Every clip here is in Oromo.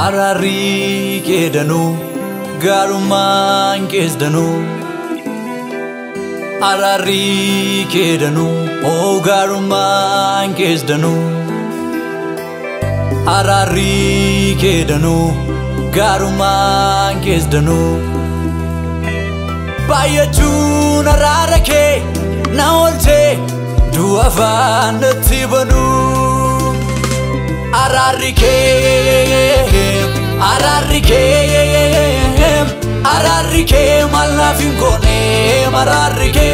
Arari kedanu garuman kesdanu Arari kedanu oh garuman kesdanu Arari kedanu garuman kesdanu Bayachun ararake naolche duafan tibanu Ararike malafin kone mararike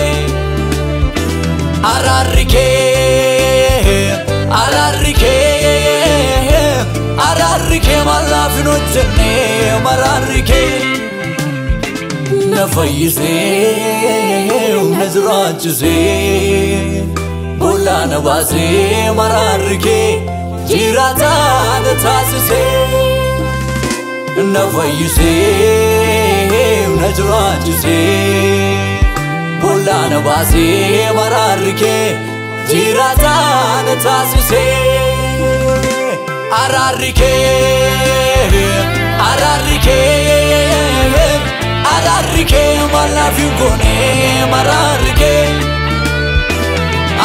Ararike malafin ojjenne mararike Nafayise nazrachse bola nabase mararike Jirata the tassise Nafayise Najrachse Bola nabase mararike Jirata the tassise Ararike malafin kone mararike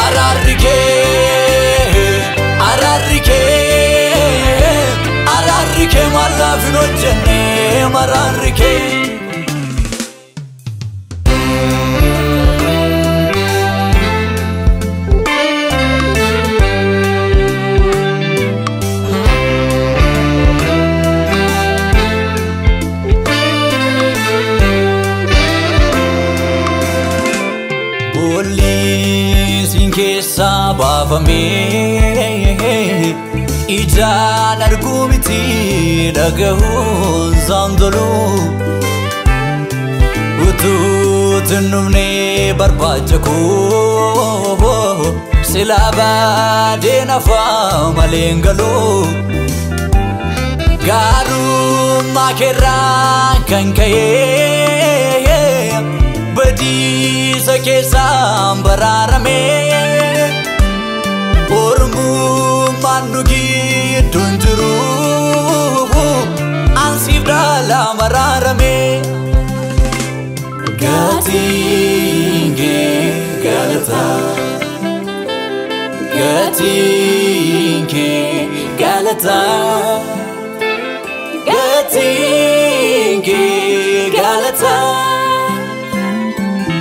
Ararike malafin ojjenne mararike Sabafame Ijan argumiti dagahun zandolu Utut numne barbajako Silaba denafa malengalo Garu makera kankaye Badi sakesa bararame Ormu manugi tunjuru ansif dala mararame Gatinge galata Gatinge galata Gatinge galata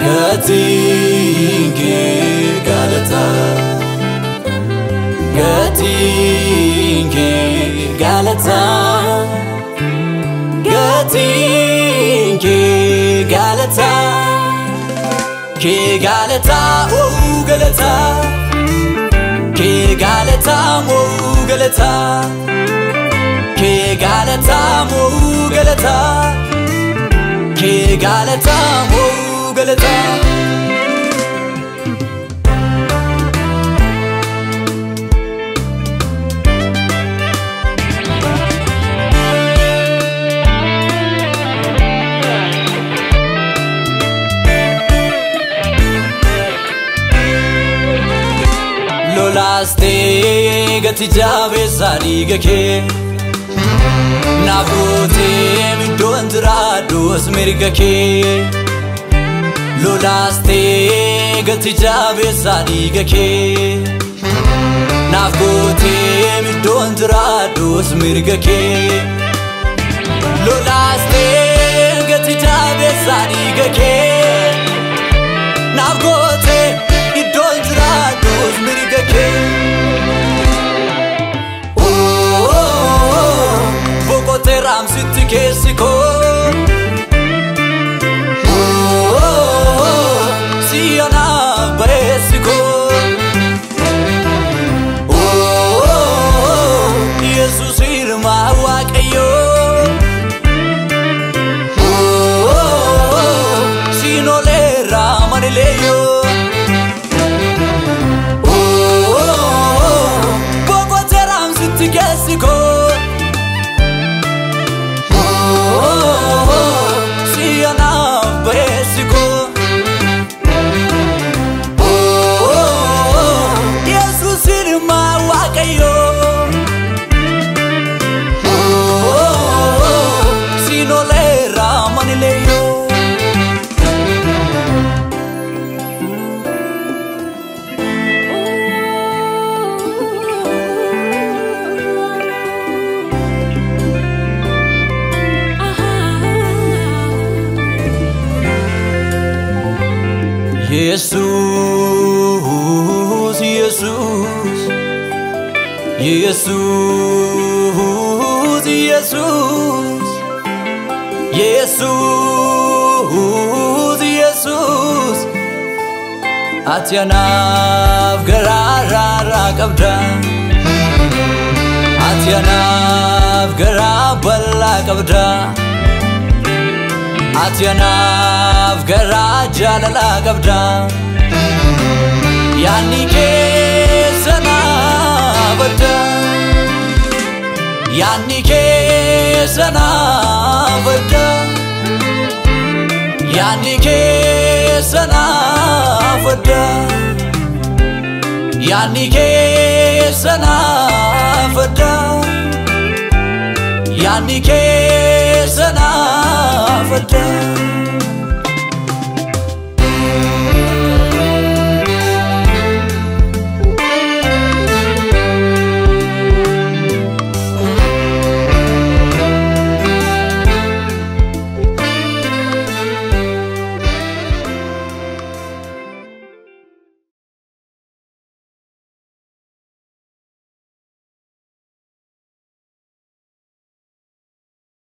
Gatinge galata Gatinge galata Gatinge galata Ke galata oh galata Ke galata oh galata Ke galata oh galata Ke galata oh galata Lolaste gati jabe sariga ke Nagote midondra dos mirga ke Lolaste gati jabe sariga ke Nagote midondra dos mirga ke Lolaste gati jabe sariga ke Nagote midondra dos mirga ke Ram sitti kesiko Siyana baresiko Jesus irma waqayyo leyo Jesus, Jesus, Jesus, Jesus, Jesus, Jesus. Atyanaf garara kabda, Atyanaf garabala kabda, Atyanaf garaja la kabda. Yani ke sana vada, Yani ke sana vada, Yani ke sana vada, Yani ke sana vada, Yani ke sana